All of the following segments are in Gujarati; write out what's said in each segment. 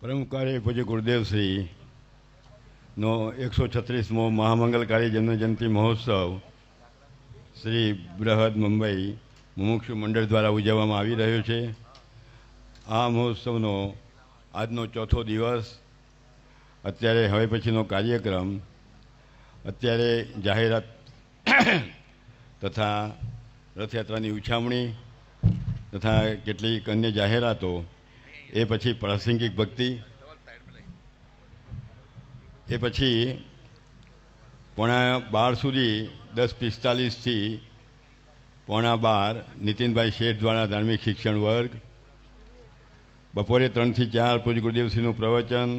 પરમકારી પૂજ્ય ગુરુદેવશ્રીનો 136મો મહામંગલકારી જન્મજયંતિ મહોત્સવ શ્રી બૃહદ મુંબઈ મુમુક્ષુ મંડળ દ્વારા ઉજવવામાં આવી રહ્યો છે. આ મહોત્સવનો આજનો ચોથો દિવસ. અત્યારે હવે પછીનો કાર્યક્રમ અત્યારે જાહેરાત તથા રથયાત્રાની ઉછામણી તથા કેટલીક અન્ય જાહેરાતો, એ પછી પ્રાસંગિક ભક્તિ, એ પછી 11:15 સુધી 10:45થી 11:15 નીતિનભાઈ શેઠ દ્વારા ધાર્મિક શિક્ષણ વર્ગ. બપોરે 3 થી 4 પૂજ્ય ગુરુદેવશ્રીનું પ્રવચન.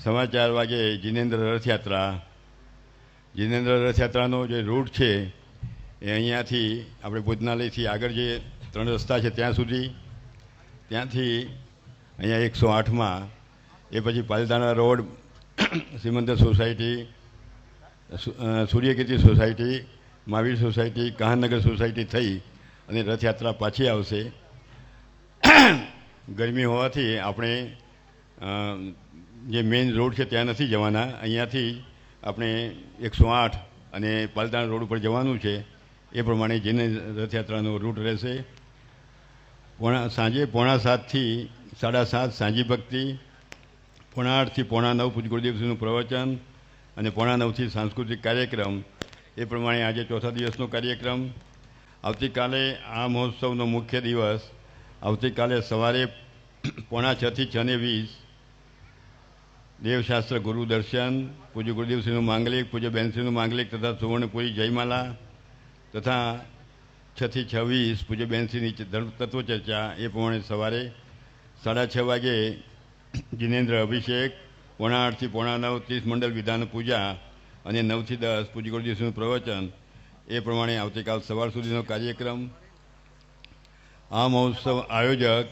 4:15 વાગે જિનેન્દ્ર રથયાત્રા. જિનેન્દ્ર રથયાત્રાનો જે રૂટ છે એ અહીંયાથી આપણે ભોજનાલયથી આગળ જે 3 રસ્તા છે ત્યાં સુધી, ત્યાંથી અહીંયા 108માં, એ પછી Palitana road, Simandhar society, Suryakirti society, Mahavir society, Kahannagar society થઈ અને રથયાત્રા પાછી આવશે. ગરમી હોવાથી આપણે જે મેઇન રોડ છે ત્યાં નથી જવાના. અહીંયાથી આપણે 108 અને પાલતાણા રોડ ઉપર જવાનું છે. એ પ્રમાણે જેને રથયાત્રાનો રૂટ રહેશે. સાંજે 6:45 થી 7:30 સાંજી ભક્તિ. 8:45 થી 9:45 પૂજ્ય ગુરુદેવશ્રીનું પ્રવચન અને 9:45 થી સાંસ્કૃતિક કાર્યક્રમ. એ પ્રમાણે આજે ચોથા દિવસનો કાર્યક્રમ. આવતીકાલે આ મહોત્સવનો મુખ્ય દિવસ. આવતીકાલે સવારે 5:45 થી 6:20 દેવશાસ્ત્ર ગુરુ દર્શન, પૂજ્ય ગુરુદેવશ્રીનું માંગલિક, પૂજ્ય બહેનશ્રીનું માંગલિક તથા સુવર્ણપુરી જયમાલા તથા 6 થી 6:20 પૂજ્ય બહેનશ્રીની તત્વ ચર્ચા. એ પ્રમાણે સવારે 6:30 વાગે જિનેન્દ્ર અભિષેક. 8:45 થી 9:30 30 મંડળ વિધાન પૂજા અને 9 થી 10 પૂજ્ય ગુરુદેવશ્રીનું પ્રવચન. એ પ્રમાણે આવતીકાલ સવાર સુધીનો કાર્યક્રમ. આ મહોત્સવ આયોજક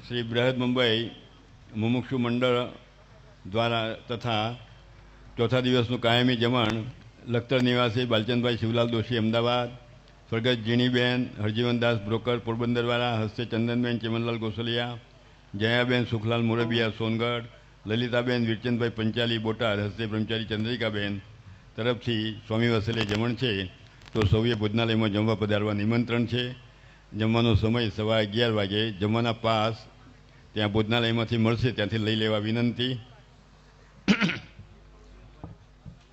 શ્રી બૃહદ મુંબઈ મુમુક્ષુ મંડળ દ્વારા તથા ચોથા દિવસનું કાયમી જમણ લખતર નિવાસી બાલચંદભાઈ શિવલાલ દોશી અમદાવાદ, સ્વર્ગસ્થ જીણીબેન હરજીવનદાસ બ્રોકર પોરબંદરવાળા, હસ્તે ચંદનબેન ચેમનલાલ ગોસલિયા, જયાબેન સુખલાલ મોરબિયા સોનગઢ, લલિતાબેન વીરચંદભાઈ પંચાલી બોટાદ, હસ્તે બ્રહ્મચારી ચંદ્રિકાબેન તરફથી સ્વામી વસલે જમણ છે. તો સૌએ ભોજનાલયમાં જમવા પધારવા નિમંત્રણ છે. જમવાનો સમય 11:15 વાગે. જમવાના પાસ ત્યાં ભોજનાલયમાંથી મળશે, ત્યાંથી લઈ લેવા વિનંતી.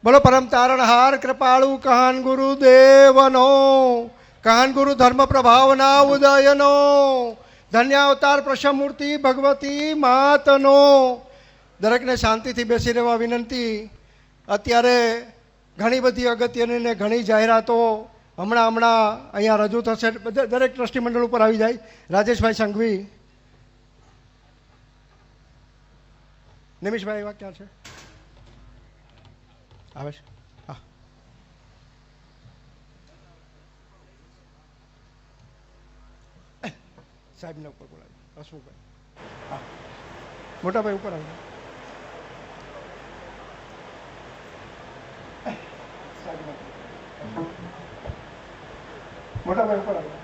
બોલો પરમ તારણહાર કૃપાળુ કહાન ગુરુદેવનો, કહાન ગુરુ ધર્મ પ્રભાવના ઉદયનો, ધન્ય અવતાર પ્રશમૂર્તિ ભગવતી માતનો. દરેકને શાંતિથી બેસી રહેવા વિનંતી. અત્યારે ઘણી બધી અગત્યની ને ઘણી જાહેરાતો હમણાં અહીંયા રજૂ થશે. દરેક ટ્રસ્ટી મંડળ ઉપર આવી જાય. રાજેશભાઈ સંઘવી, નિમિષભાઈ એવા ક્યાં છે? આવે છે? હા. સાહેબને ઉપર બોલાવી. હસમુખભાઈ, હા. મોટાભાઈ ઉપર આવી. મોટાભાઈ ઉપર આવી.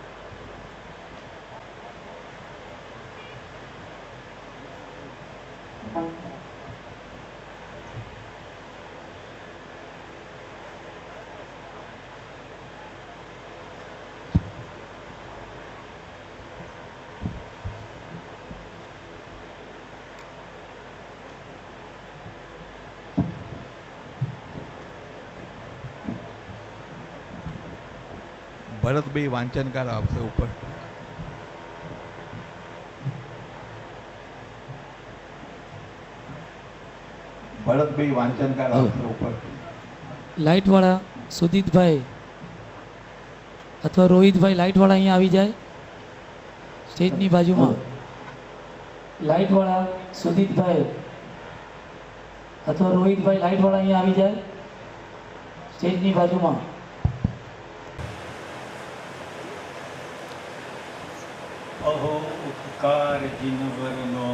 ભરતભાઈ વાંચનકાર આવશે ઉપર. ભરતભાઈ વાંચનકાર આવશે ઉપર. લાઇટ વાળા સુદીતભાઈ અથવા રોહિતભાઈ લાઇટ વાળા અહીંયા આવી જાય સ્ટેજની બાજુમાં. લાઇટ વાળા સુદીતભાઈ અથવા રોહિતભાઈ લાઇટ વાળા અહીંયા આવી જાય સ્ટેજની બાજુમાં. અહો ઉપકાર જીનવરનો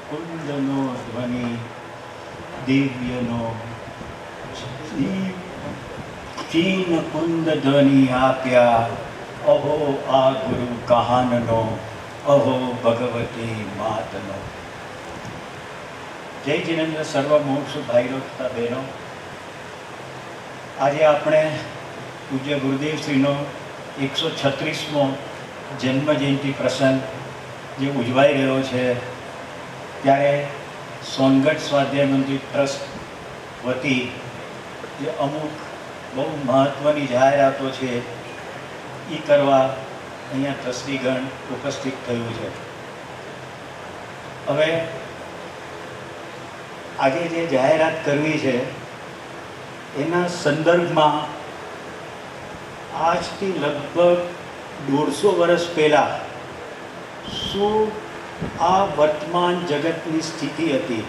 કુંડનો ધ્વનિ દિવ્યનો ચીન કુંદ ધ્વનિ આપ્યા. અહો આ ગુરુ કહાનનો અહો ભગવતી માતનો. જય જિનેન્દ્ર સર્વ મોક્ષ ભાઈઓ તથા બહેનો, આજે આપણે પૂજ્ય ગુરુદેવશ્રીનો 136મો જન્મ જયંતિ પ્રસંગ જે ઉજવાઈ રહ્યો છે, ત્યારે સોનગઢ સ્વાધ્યાય મંદિર ટ્રસ્ટ વતી જે અમુક બહુ મહત્ત્વની જાહેરાતો છે એ કરવા અહીંયા ટ્રસ્ટીગણ ઉપસ્થિત થયું છે. હવે આજે જે જાહેરાત કરવી છે એના સંદર્ભમાં આજથી લગભગ 150 વર્ષ પહેલાં શું આ વર્તમાન જગતની સ્થિતિ હતી,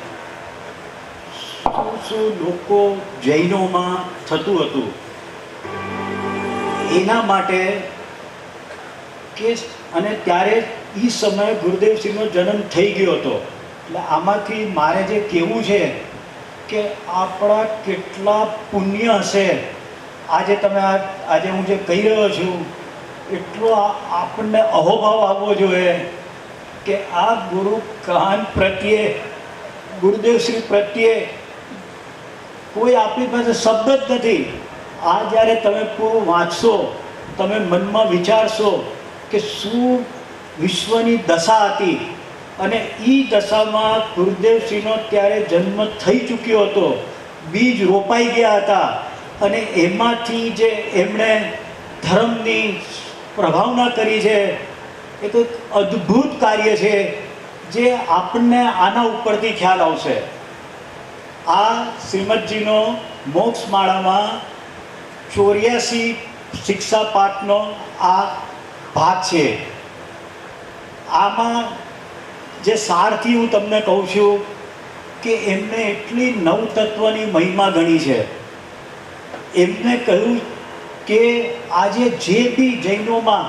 શું લોકો જૈનોમાં થતું હતું, એના માટે કે અને ત્યારે એ સમયે ગુરુદેવશ્રીનો જન્મ થઈ ગયો હતો. એટલે આમાંથી મારે જે કહેવું છે કે આપણા કેટલા પુણ્ય હશે, આજે તમે આજે હું જે કહી રહ્યો છું એટલો આપણને અહોભાવ આવવો જોઈએ કે આ ગુરુ કહાન પ્રત્યે, ગુરુદેવશ્રી પ્રત્યે કોઈ આપણી પાસે શબ્દ જ નથી. આ જ્યારે તમે પૂરું વાંચશો, તમે મનમાં વિચારશો કે શું વિશ્વની દશા હતી, અને એ દશામાં ગુરુદેવશ્રીનો ત્યારે જન્મ થઈ ચૂક્યો હતો, બીજ રોપાઈ ગયા હતા, અને એમાંથી જે એમણે ધર્મની પ્રભાવના કરી છે એ તો અદ્ભુત કાર્ય છે જે આપણને આના ઉપરથી ખ્યાલ આવશે. આ શ્રીમદજીનો મોક્ષમાળામાં 84 શિક્ષા પાઠનો આ ભાગ છે. આમાં જે સારથી હું તમને કહું છું કે એમને એટલી નવતત્વની મહિમા ગણી છે. એમને કહ્યું કે આજે જે બી જૈનોમાં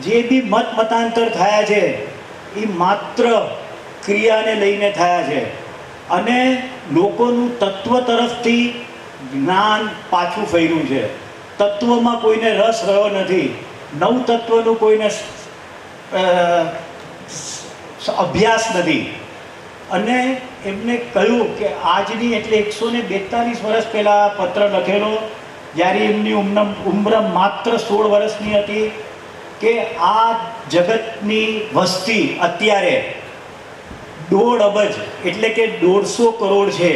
જે બી મતાંતર થયા છે એ માત્ર ક્રિયાને લઈને થયા છે, અને લોકોનું તત્વ તરફથી જ્ઞાન પાછું ફર્યું છે. તત્વમાં કોઈને રસ રહ્યો નથી, નવતત્વનું કોઈને અભ્યાસ નથી. અને એમને કહ્યું કે આજની એટલે 142 વર્ષ પહેલાં પત્ર લખેલો, જ્યારે એમની ઉંમર માત્ર 16 વર્ષની હતી, કે આ જગતની વસ્તી અત્યારે 1.5 અબજ એટલે કે 150 કરોડ છે.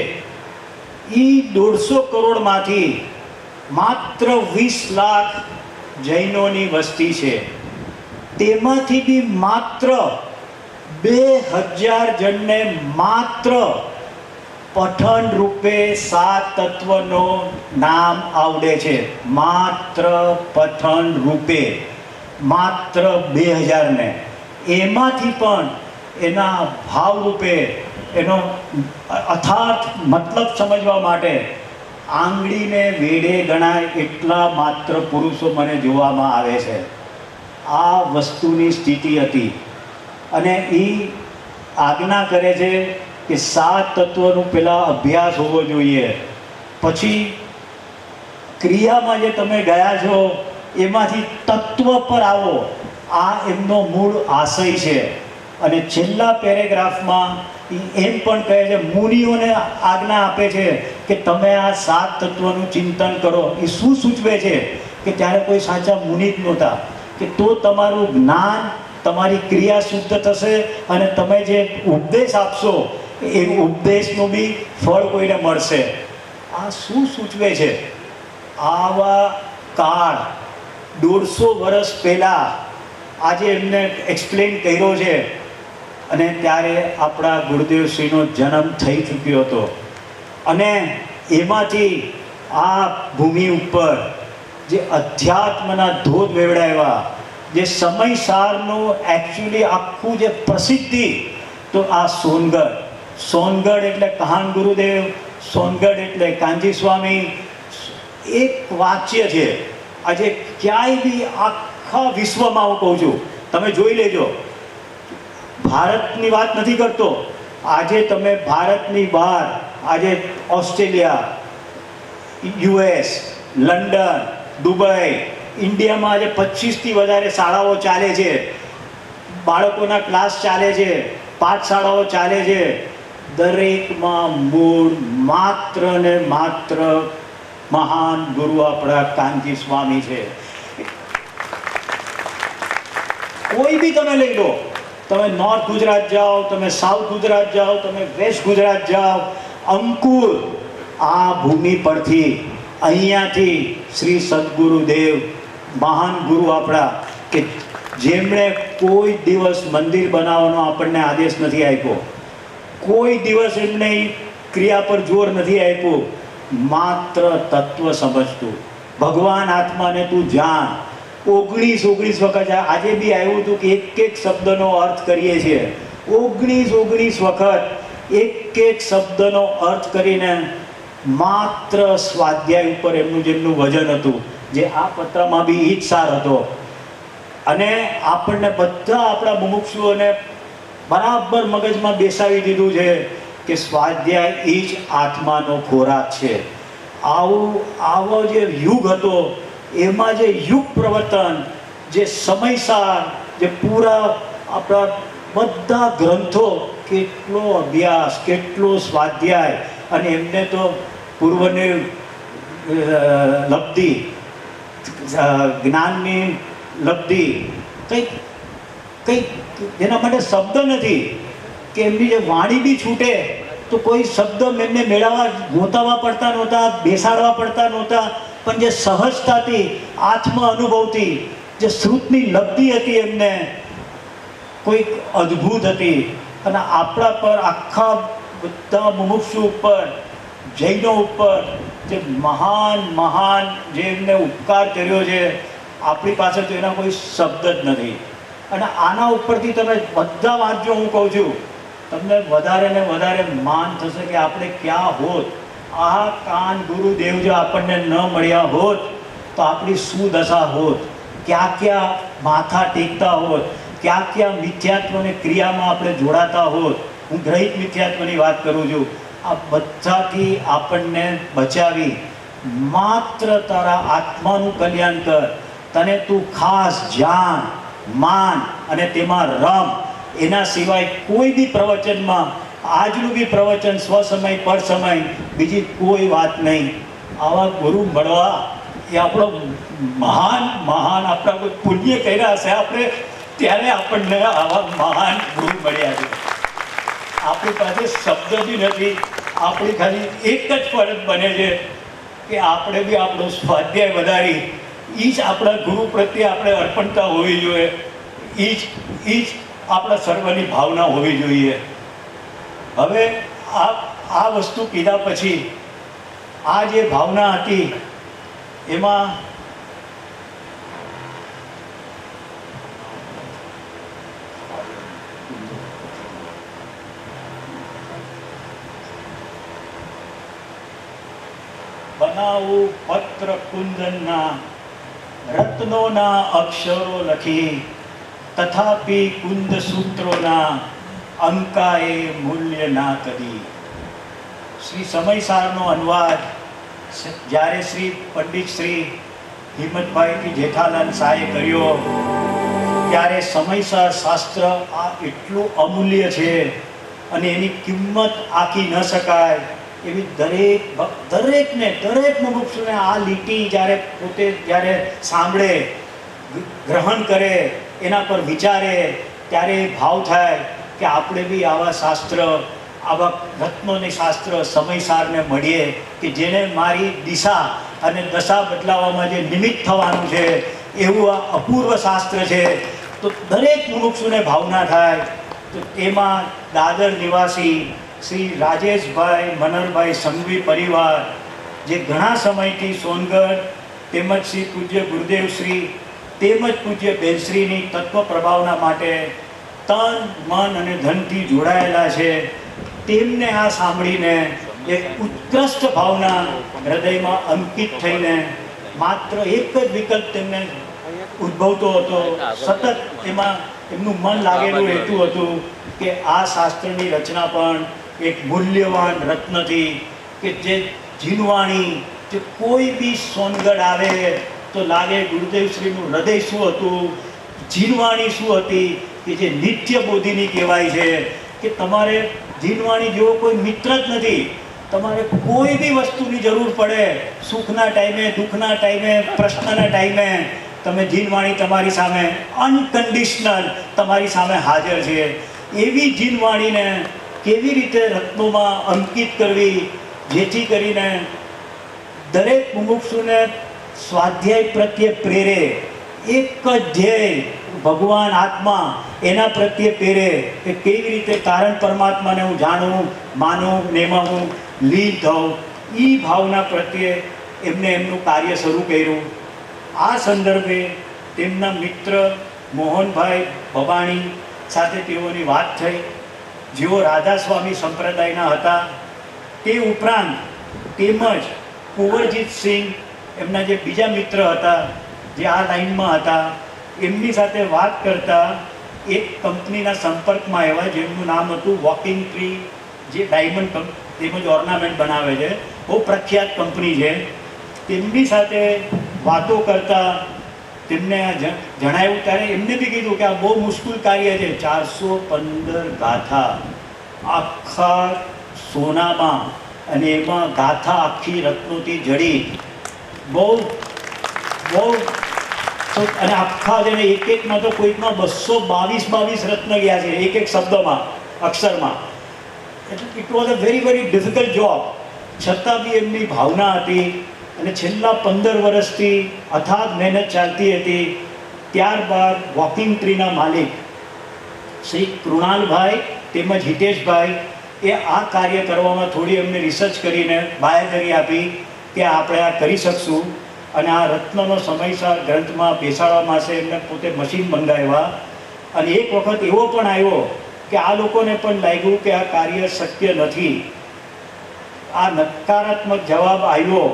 એ 150 કરોડમાંથી માત્ર 20 લાખ જૈનોની વસ્તી છે. તેમાંથી બી માત્ર 2000 જણને માત્ર પઠન રૂપે 7 તત્વનો નામ આવડે છે. માત્ર પઠન રૂપે માત્ર 2000 ને. એમાંથી પણ એના ભાવ રૂપે એનો અર્થાર્થ મતલબ સમજવા માટે આંગળીને વેડે ગણાય એટલા માત્ર પુરુષો મને જોવામાં આવે છે. આ વસ્તુની સ્થિતિ હતી, અને એ આજ્ઞા કરે છે કે 7 તત્વનું પહેલાં અભ્યાસ હોવો જોઈએ, પછી ક્રિયામાં જે તમે ગયા છો એમાંથી તત્વ પર આવો. આ એમનો મૂળ આશય છે. અને છેલ્લા પેરેગ્રાફમાં એમ પણ કહે છે, મુનિઓને આજ્ઞા આપે છે કે તમે આ 7 તત્વનું ચિંતન કરો. એ શું સૂચવે છે કે ત્યારે કોઈ સાચા મુનિ જ નહોતા, કે તો તમારું જ્ઞાન, તમારી ક્રિયા શુદ્ધ થશે, અને તમે જે ઉપદેશ આપશો એ ઉપદેશનું બી ફળ કોઈને મળશે. આ શું સૂચવે છે? આવા કાળ 150 વર્ષ પહેલાં આજે એમને એક્સપ્લેન કર્યો છે, અને ત્યારે આપણા ગુરુદેવશ્રીનો જન્મ થઈ ચૂક્યો હતો. અને એમાંથી આ ભૂમિ ઉપર જે અધ્યાત્મના ધોધ વેવડાવ્યા, જે સમયસારનું એકચ્યુઅલી આખું જે પ્રસિદ્ધિ, તો આ સોનગઢ એટલે કહાન ગુરુદેવ, સોનગઢ એટલે કાંજી સ્વામી. એક વાક્ય છે, આજે ક્યાંય બી આખા વિશ્વમાં હું કહું છું, તમે જોઈ લેજો. ભારતની વાત નથી કરતો, આજે તમે ભારતની બહાર, આજે ઓસ્ટ્રેલિયા, US, લંડન, દુબઈ, ઇન્ડિયામાં આજે 25થી વધારે શાળાઓ ચાલે છે. બાળકોના ક્લાસ ચાલે છે, પાઠશાળાઓ ચાલે છે, દરેકમાં મૂળ માત્ર ને માત્ર મહાન ગુરુ આપણા કાનજી સ્વામી છે. કોઈ બી તમે લઈ લો, તમે નોર્થ ગુજરાત જાઓ, તમે સાઉથ ગુજરાત જાઓ, તમે વેસ્ટ ગુજરાત જાઓ, અંકુર આ ભૂમિ પરથી, અહીંયાથી શ્રી સદગુરુદેવ મહાન ગુરુ આપણા, કે જેમણે કોઈ દિવસ મંદિર બનાવવાનો આપણને આદેશ નથી આપ્યો, કોઈ દિવસ એમને ક્રિયા પર જોર નથી આપ્યું, માત્ર તત્વ સમજતું, ભગવાન આત્માને તું જાણ. 19 વખત આજે બી આવ્યું હતું કે એક શબ્દનો અર્થ કરીએ છીએ. 19 વખત એક શબ્દનો અર્થ કરીને માત્ર સ્વાધ્યાય ઉપર જેમનું વજન હતું, જે આ પત્રમાં બી ઈ જ સાર હતો. અને આપણને બધા આપણા મુમુક્ષુઓને બરાબર મગજમાં બેસાવી દીધું છે કે સ્વાધ્યાય એ જ આત્માનો ખોરાક છે. આવો જે યુગ હતો, એમાં જે યુગ પ્રવર્તન, જે સમયસાર, જે પૂરા આપણા બધા ગ્રંથો, કેટલો અભ્યાસ, કેટલો સ્વાધ્યાય, અને એમને તો પૂર્વની લબ્ધિ, જ્ઞાનની લબ્ધિ, કંઈક જેના માટે શબ્દ નથી, કે એમની જે વાણી બી છૂટે તો કોઈ શબ્દ એમને મેળવવા ગોતાવા પડતા નહોતા, બેસાડવા પડતા નહોતા, પણ જે સહજતાથી, આત્મ અનુભવથી, જે શ્રુતની લબ્ધિ હતી એમને, કોઈક અદ્ભુત હતી. અને આપણા પર, આખા બધા મુમુક્ષુ ઉપર, જૈનો ઉપર જે મહાન જે એમને ઉપકાર કર્યો છે, આપણી પાસે તો એના કોઈ શબ્દ જ નથી. અને આના ઉપરથી તમે બધા વાંચજો, હું કહું છું, તમને વધારે ને વધારે માન થશે કે આપણે ક્યાં હોત. આ કાન ગુરુદેવ જો આપણને ન મળ્યા હોત તો આપણી શું દશા હોત, ક્યાં માથા ટેકતા હોત, ક્યાં મિથ્યાત્વની ક્રિયામાં આપણે જોડાતા હોત. હું ગ્રહિત મિથ્યાત્વની વાત કરું છું. આ બધાથી આપણને બચાવી માત્ર તારા આત્માનું કલ્યાણ કર. તને તું ખાસ જાણ, માન અને તેમાં રમ. એના સિવાય કોઈ બી પ્રવચનમાં, આજનું બી પ્રવચન સ્વસમય પર સમય, બીજી કોઈ વાત નહીં. આવા ગુરુ મળવા એ આપણો મહાન આપણા કોઈ પુણ્ય કર્યા હશે આપણે, ત્યારે આપણને આવા મહાન ગુરુ મળ્યા છે. આપણી પાસે શબ્દ બી નથી. આપણી ખાલી એક જ ફરજ બને છે કે આપણે બી આપણો સ્વાધ્યાય વધારી, એ જ આપણા ગુરુ પ્રત્યે આપણે અર્પણતા હોવી જોઈએ. એ જ આપણા સર્વની ભાવના હોવી જોઈએ. હવે આ વસ્તુ કીધા પછી આ જે ભાવના હતી એમાં બનાવું પત્ર કુંદનના, રત્નોના અક્ષરો લખી, તથાપી કુંદ સૂત્રોના અંકાએ મૂલ્ય ના કદી. શ્રી સમયસારનો અનુવાદ જ્યારે શ્રી પંડિત શ્રી હિંમતભાઈથી જેઠાલાલ શાહે કર્યો, ત્યારે સમયસાર શાસ્ત્ર આ એટલું અમૂલ્ય છે અને એની કિંમત આંકી ન શકાય એવી દરેક મુમુક્ષુને આ લીટી જ્યારે સાંભળે, ગ્રહણ કરે, એના પર વિચારે, ત્યારે ભાવ થાય કે આપણે બી આવા શાસ્ત્ર, આવા રત્નોની શાસ્ત્ર સમયસારને મળીએ, કે જેને મારી દિશા અને દશા બદલાવવામાં જે નિમિત્ત થવાનું છે એવું આ અપૂર્વ શાસ્ત્ર છે. તો દરેક મુમુક્ષુને ભાવના થાય. તો એમાં દાદર નિવાસી શ્રી રાજેશભાઈ મનરભાઈ સંઘવી પરિવાર, જે ઘણા સમયથી સોનગઢ તેમજ શ્રી પૂજ્ય ગુરુદેવશ્રી તેમજ પૂજ્ય બેનશ્રીની તત્વ પ્રભાવના માટે તન, મન અને ધનથી જોડાયેલા છે, તેમને આ સાંભળીને એક ઉત્કૃષ્ટ ભાવના હૃદયમાં અંકિત થઈને માત્ર એક જ વિકલ્પ તેમને ઉદ્ભવતો હતો. સતત એમાં એમનું મન લાગેલું રહેતું હતું કે આ શાસ્ત્રની રચના પણ એક મૂલ્યવાન રત્નથી, કે જે જીનવાણી, જે કોઈ બી સોનગઢ આવે તો લાગે ગુરુદેવશ્રીનું હૃદય શું હતું, જીનવાણી શું હતી, કે જે નિત્ય બોધિની કહેવાય છે, કે તમારે જીનવાણી જેવો કોઈ મિત્ર જ નથી. તમારે કોઈ બી વસ્તુની જરૂર પડે, સુખના ટાઈમે, દુઃખના ટાઈમે, પ્રશ્નના ટાઈમે, તમે જીનવાણી તમારી સામે અનકન્ડિશનલ તમારી સામે હાજર છે. એવી જીનવાણીને કેવી રીતે રત્નોમાં અંકિત કરવી, જેથી કરીને દરેક મુમુક્ષુને સ્વાધ્યાય પ્રત્યે પ્રેરે, એક જ ધ્યેય ભગવાન આત્મા એના પ્રત્યે પ્રેરે કે કેવી રીતે કારણ પરમાત્માને હું જાણું, માનું, નેમું, લીન થઉં. એ ભાવના પ્રત્યે એમને એમનું કાર્ય શરૂ કર્યું. આ સંદર્ભે તેમના મિત્ર મોહનભાઈ ભબાણી સાથે તેઓની વાત થઈ, જેઓ રાધાસ્વામી સંપ્રદાયના હતા. તે ઉપરાંત તેમજ કુંવરજીત સિંહ એમના જે બીજા મિત્ર હતા, જે આ લાઈનમાં હતા, એમની સાથે વાત કરતા એક કંપનીના સંપર્કમાં આવ્યા જેમનું નામ હતું વોકિંગ ટ્રી, જે ડાયમંડ તેમજ ઓર્નામેન્ટ બનાવે છે, બહુ પ્રખ્યાત કંપની છે. તેમની સાથે વાતો કરતા તેમને જણાવ્યું, ત્યારે એમને બી કીધું કે આ બહુ મુશ્કેલ કાર્ય છે. 415 ગાથા આખા સોનામાં, અને એમાં ગાથા આખી રત્નોથી જડી, બહુ અને આખા જેને એક એકમાં તો કોઈકમાં 222 રત્ન ગયા છે, એક એક શબ્દમાં, અક્ષરમાં. એટલે it was a very very difficult job. છતાં બી એમની ભાવના હતી, અને છેલ્લા 15 વર્ષથી અથાગ મહેનત ચાલતી હતી. ત્યારબાદ વોકિંગ ટ્રીના માલિક શ્રી કૃણાલભાઈ તેમજ હિતેશભાઈ એ આ કાર્ય કરવામાં થોડી એમને રિસર્ચ કરીને બાંયધરી આપી કે આપણે આ કરી શકશું. અને આ રત્નનો સમયસર ગ્રંથમાં બેસાડવા માટે એમને પોતે મશીન મંગાવ્યા. અને એક વખત એવો પણ આવ્યો કે આ લોકોને પણ લાગ્યું કે આ કાર્ય શક્ય નથી. આ નકારાત્મક જવાબ આવ્યો.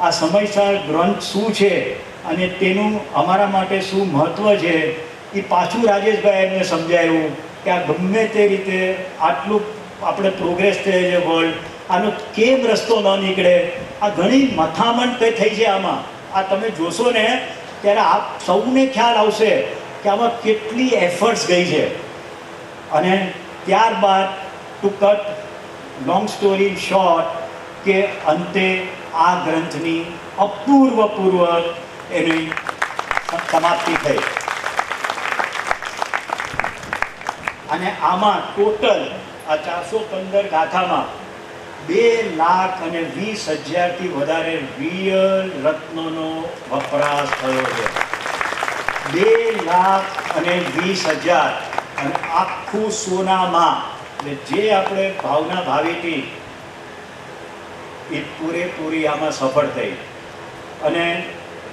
આ સમયસર ગ્રંથ શું છે અને તેનું અમારા માટે શું મહત્ત્વ છે, એ પાછું રાજેશભાઈ એમને સમજાયું કે આ ગમે તે રીતે આટલું આપણે પ્રોગ્રેસ થયે છે વર્લ્ડ, આનો કેમ રસ્તો ન નીકળે. આ ઘણી મથામણ કંઈ થઈ છે આમાં. આ તમે જોશો ને ત્યારે આપ સૌને ખ્યાલ આવશે કે આમાં કેટલી એફર્ટ્સ ગઈ છે. અને ત્યારબાદ to cut long story short, કે અંતે આ ગ્રંથની અપૂર્વપૂર્વક એની સમાપ્તિ થઈ. અને આમાં ટોટલ આ 415 ગાથામાં 2,20,000થી વધારે રિયલ રત્નોનો વપરાશ થયો છે. 2,20,000, અને આખું સોનામાં. એટલે જે આપણે ભાવના ભાવીથી એ પૂરેપૂરી આમાં સફળ થઈ. અને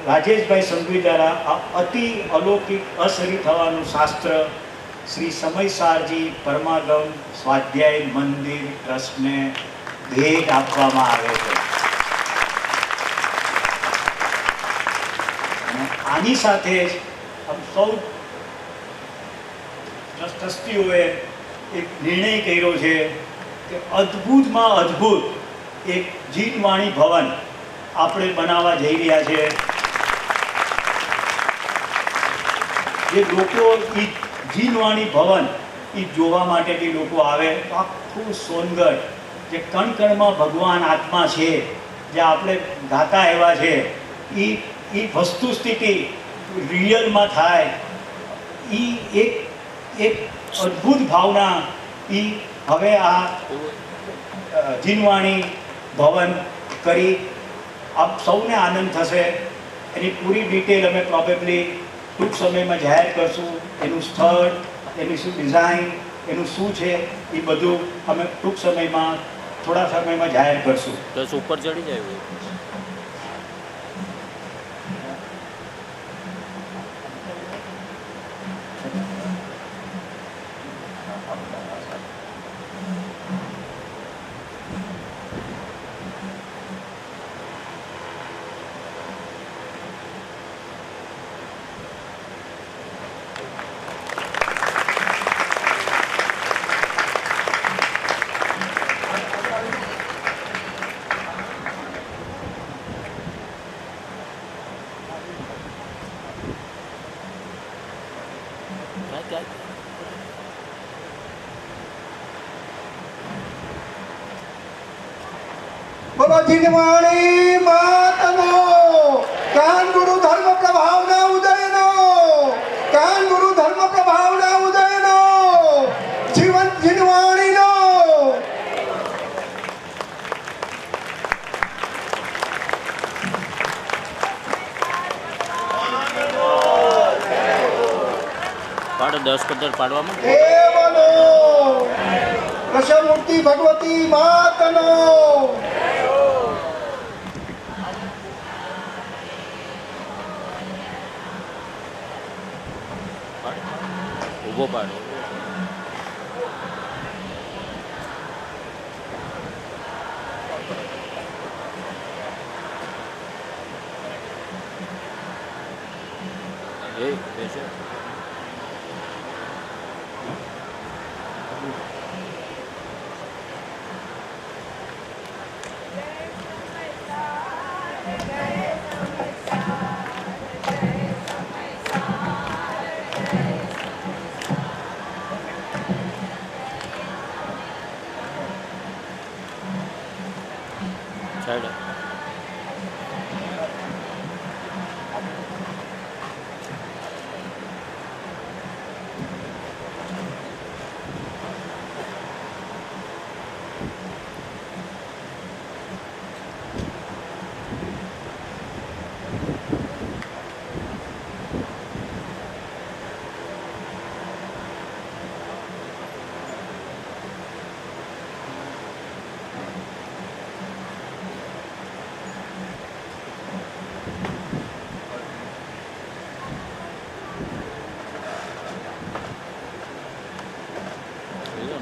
રાજેશભાઈ સંઘવી દ્વારા આ અતિ અલૌકિક અસરી થવાનું શાસ્ત્ર શ્રી સમયસારજી પરમાગમ સ્વાધ્યાય મંદિર ટ્રસ્ટને ભેટ આપવામાં આવે છે. અને આની સાથે જ સૌ ટ્રસ્ટીઓએ એક નિર્ણય કર્યો છે કે અદ્ભુતમાં અદ્ભુત એક જીનવાણી ભવન આપણે બનાવવા જઈ રહ્યા છે. જે લોકો એ જીનવાણી ભવન એ જોવા માટે બી લોકો આવે. આખું સોનગઢ, જે કણ કણમાં ભગવાન આત્મા છે, જે આપણે ગાતા એવા છે, એ વસ્તુ સ્થિતિ રિયલમાં થાય. એ એક અદ્ભુત ભાવના એ હવે આ જીનવાણી ભવન કરી આપ સૌને આનંદ થશે. એની પૂરી ડિટેલ અમે પ્રોબેબલી ટૂંક સમયમાં જાહેર કરશું. એનું સ્થળ, એની શું ડિઝાઇન, એનું શું છે, એ બધું અમે ટૂંક સમયમાં, થોડા સમયમાં જાહેર કરશું. તો ઉપર ચડી જાય. જીનવાણી માતનો કાન ગુરુ ધર્મ પ્રભાવના ઉદયનો કાન ગુરુ ધર્મ પ્રભાવના ઉદયનો જીવન જીનવાણીનો પાડો 10-15 પાડવામાં દેવનો પ્રસમૂર્તિ ભગવતી માતનો ઊભો પાડો. એ બેસો. સાઈડ.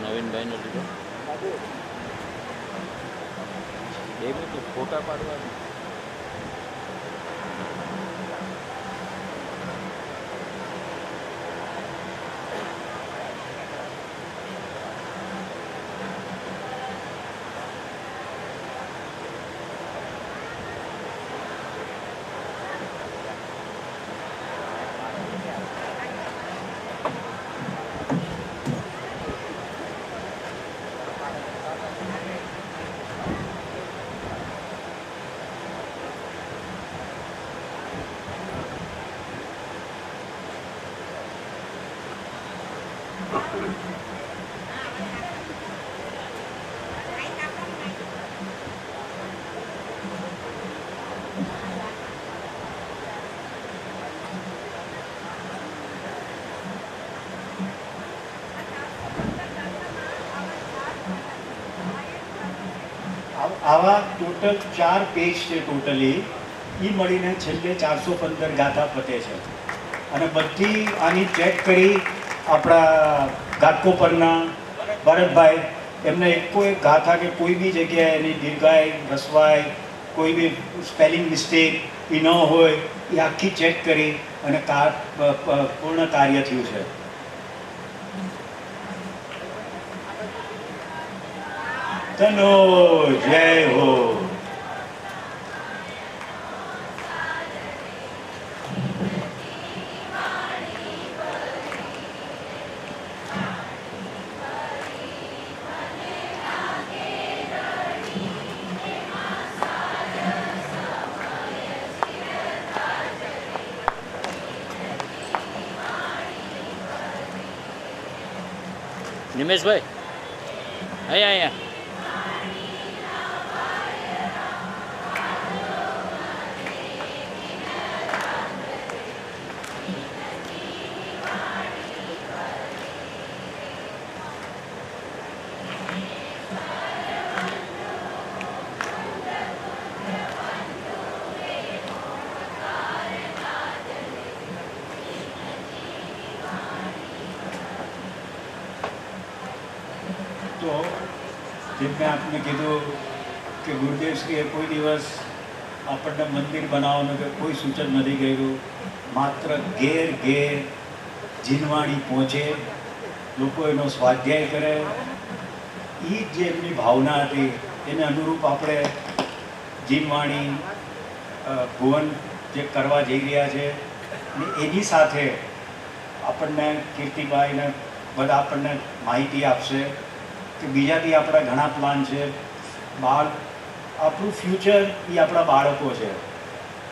નવીનભાઈનો લીધો 2 મિનિટ ફોટા પાડવા. આવા ટોટલ 4 પેજ છે. ટોટલી એ મળીને છેલ્લે 415 ગાથા પતે છે. અને બધી આની ચેક કરી આપણા ઘાટકોપરના ભરતભાઈ એમને એક ગાથા કે કોઈ બી જગ્યાએ એની દીર્ઘાય રસવાય કોઈ બી સ્પેલિંગ મિસ્ટેક એ ન હોય એ આખી ચેક કરી અને પૂર્ણ કાર્ય થયું છે. તનો જય હો. નિમેશભાઈ અહીંયા તો જેમ મેં આપને કીધું કે ગુરુદેવશ્રીએ કોઈ દિવસ આપણને મંદિર બનાવવાનું કે કોઈ સૂચન નથી કર્યું. માત્ર ઘેર ઘેર જીનવાણી પહોંચે, લોકો એનો સ્વાધ્યાય કરે, એ જ જે એમની ભાવના હતી એને અનુરૂપ આપણે જીનવાણી ભુવન જે કરવા જઈ રહ્યા છે. અને એની સાથે આપણને કીર્તિભાઈને બધા આપણને માહિતી આપશે કે બીજા બી આપણા ઘણા પ્લાન છે. બાળ આપણું ફ્યુચર એ આપણા બાળકો છે.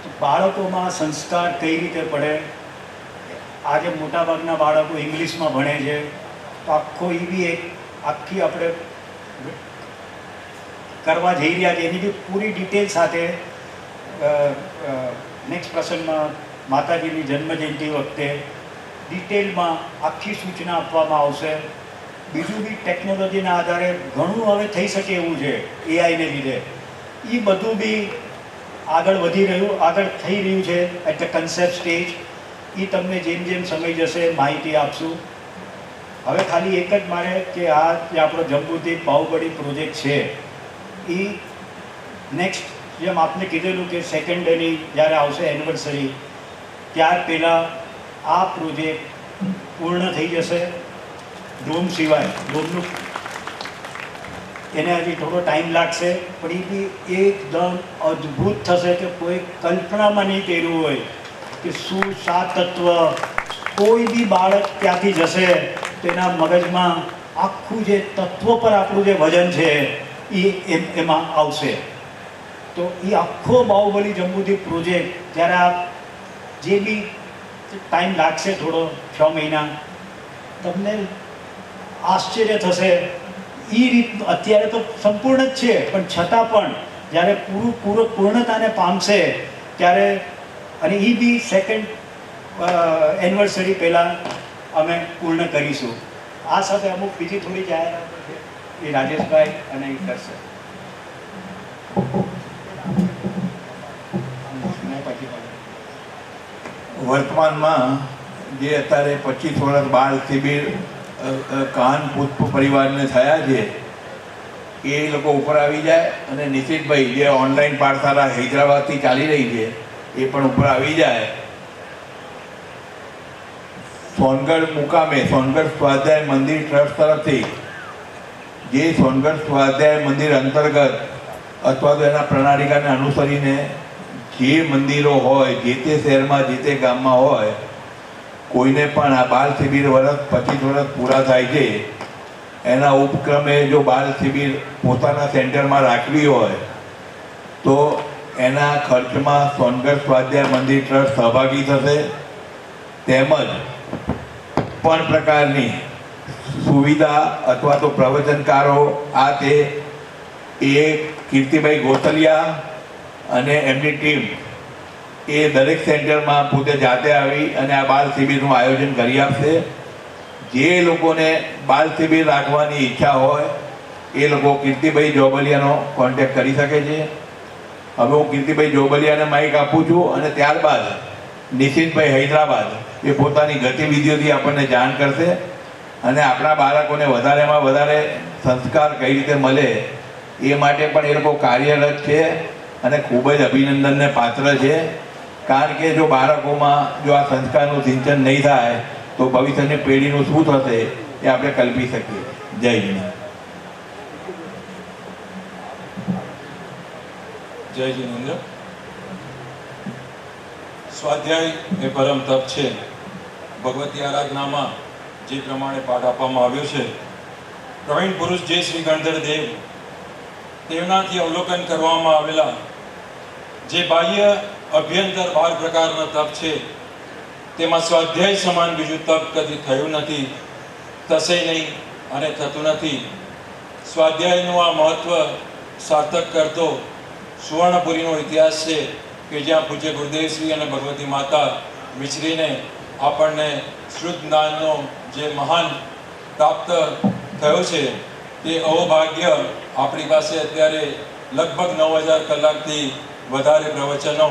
તો બાળકોમાં સંસ્કાર કઈ રીતે પડે? આજે મોટાભાગના બાળકો ઇંગ્લિશમાં ભણે છે, તો આખો એ બી એક આખી આપણે કરવા જઈ રહ્યા છે, એની બી પૂરી ડિટેલ સાથે નેક્સ્ટ પ્રસંગમાં માતાજીની જન્મજયંતિ વખતે ડિટેલમાં આખી સૂચના આપવામાં આવશે. બીજું બી ટેકનોલોજીના આધારે ઘણું હવે થઈ શકે એવું છે એઆઈને લીધે. એ બધું બી આગળ થઈ રહ્યું છે એટ ધ કન્સેપ્ટ સ્ટેજ. એ તમને જેમ જેમ સમય જશે માહિતી આપશું. હવે ખાલી એક જ મારે કે આ જે આપણો જંબુદ્વીપ બાહુબલી પ્રોજેક્ટ છે એ નેક્સ્ટ જેમ આપને કીધેલું કે સેકન્ડ ડેની જ્યારે આવશે એનિવર્સરી ત્યાર પહેલાં આ પ્રોજેક્ટ પૂર્ણ થઈ જશે. ડોમ સિવાય, ડોમનું એને હજી થોડો ટાઈમ લાગશે, પણ એ બી એકદમ અદ્ભુત થશે કે કોઈ કલ્પનામાં નહીં કર્યું હોય કે શું 7 તત્વ. કોઈ બી બાળક ત્યાંથી જશે તેના મગજમાં આખું જે તત્વ પર આપણું જે વજન છે એ એમાં આવશે. તો એ આખો બાહુબલી જંબુદ્વીપ પ્રોજેક્ટ જ્યારે આપ જે બી ટાઈમ લાગશે થોડો 6 મહિના, તમને આશ્ચર્ય થશે. એ રીતનું અત્યારે તો સંપૂર્ણ જ છે, પણ છતાં પણ જ્યારે પૂર્ણતાને પામશે ત્યારે, અને એ બી સેકન્ડ એનિવર્સરી પહેલાં અમે પૂર્ણ કરીશું. આ સાથે અમુક બીજી થોડી જાહેરાતો છે એ રાજેશભાઈ અને એ કરશે. વર્તમાનમાં જે અત્યારે 25 વર્ષ બાળ શિબિર કાન પુષ્પ પરિવારને થયા છે એ લોકો ઉપર આવી જાય, અને નિશિતભાઈ જે ઓનલાઈન પાઠશાળા હૈદરાબાદથી ચાલી રહી છે એ પણ ઉપર આવી જાય. સોનગઢ મુકામે સોનગઢ સ્વાધ્યાય મંદિર ટ્રસ્ટ તરફથી જે સોનગઢ સ્વાધ્યાય મંદિર અંતર્ગત અથવા તો એના પ્રણાલિકાને અનુસરીને જે મંદિરો હોય જે તે શહેરમાં જે તે ગામમાં હોય, કોઈને પણ આ બાળ શિબિર 25 વર્ષ પૂરા થાય છે એના ઉપક્રમે જો બાળ શિબિર પોતાના સેન્ટરમાં રાખવી હોય તો એના ખર્ચમાં સોનગઢ સ્વાધ્યાય મંદિર ટ્રસ્ટ સહભાગી થશે. તેમજ પણ પ્રકારની સુવિધા અથવા તો પ્રવચનકારો આ તે એ કીર્તિભાઈ ગોતલિયા અને એમની ટીમ એ દરેક સેન્ટરમાં પોતે જાતે આવી અને આ બાળ શિબિરનું આયોજન કરી આપશે. જે લોકોને બાળ શિબિર રાખવાની ઈચ્છા હોય એ લોકો કીર્તિભાઈ જોબલિયાનો કોન્ટેક્ટ કરી શકે છે. હવે હું કીર્તિભાઈ જોબલિયાને માઇક આપું છું, અને ત્યારબાદ નિશિતભાઈ હૈદરાબાદ એ પોતાની ગતિવિધિઓથી આપણને જાણ કરશે, અને આપણા બાળકોને વધારેમાં વધારે સંસ્કાર કઈ રીતે મળે એ માટે પણ એ લોકો કાર્યરત છે અને ખૂબ જ અભિનંદનને પાત્ર છે. કારણ કે જો બાળકોમાં જો આ સંસ્કારનું સિંચન નહીં થાય તો ભવિષ્યની પેઢીનું શું થશે એ આપણે કલ્પી શકીએ. જય હિન્દ. જય જિનેન્દ્ર. સ્વાધ્યાય એ પરમ તપ છે. ભગવતી આરાધનામાં જે પ્રમાણે પાઠ આપવામાં આવ્યો છે, પ્રવીણ પુરુષ જે શ્રી ગણધર દેવ તેમનાથી અવલોકન કરવામાં આવેલા જે બાહ્ય અભ્યંતર 12 પ્રકારના તપ છે તેમાં સ્વાધ્યાય સમાન બીજું તપ કદી થયું નથી, થશે નહીં અને થતું નથી. સ્વાધ્યાયનું આ મહત્વ સાર્થક કરતો સુવર્ણપુરીનો ઇતિહાસ છે કે જ્યાં પૂજ્ય ગુરુદેવશ્રી અને ભગવતી માતા વિચરીને આપણને શુદ્ધ જ્ઞાનનો જે મહાન પ્રાપ્ત થયો છે તે અહોભાગ્ય આપણી પાસે અત્યારે લગભગ 9000 કલાકથી વધારે પ્રવચનો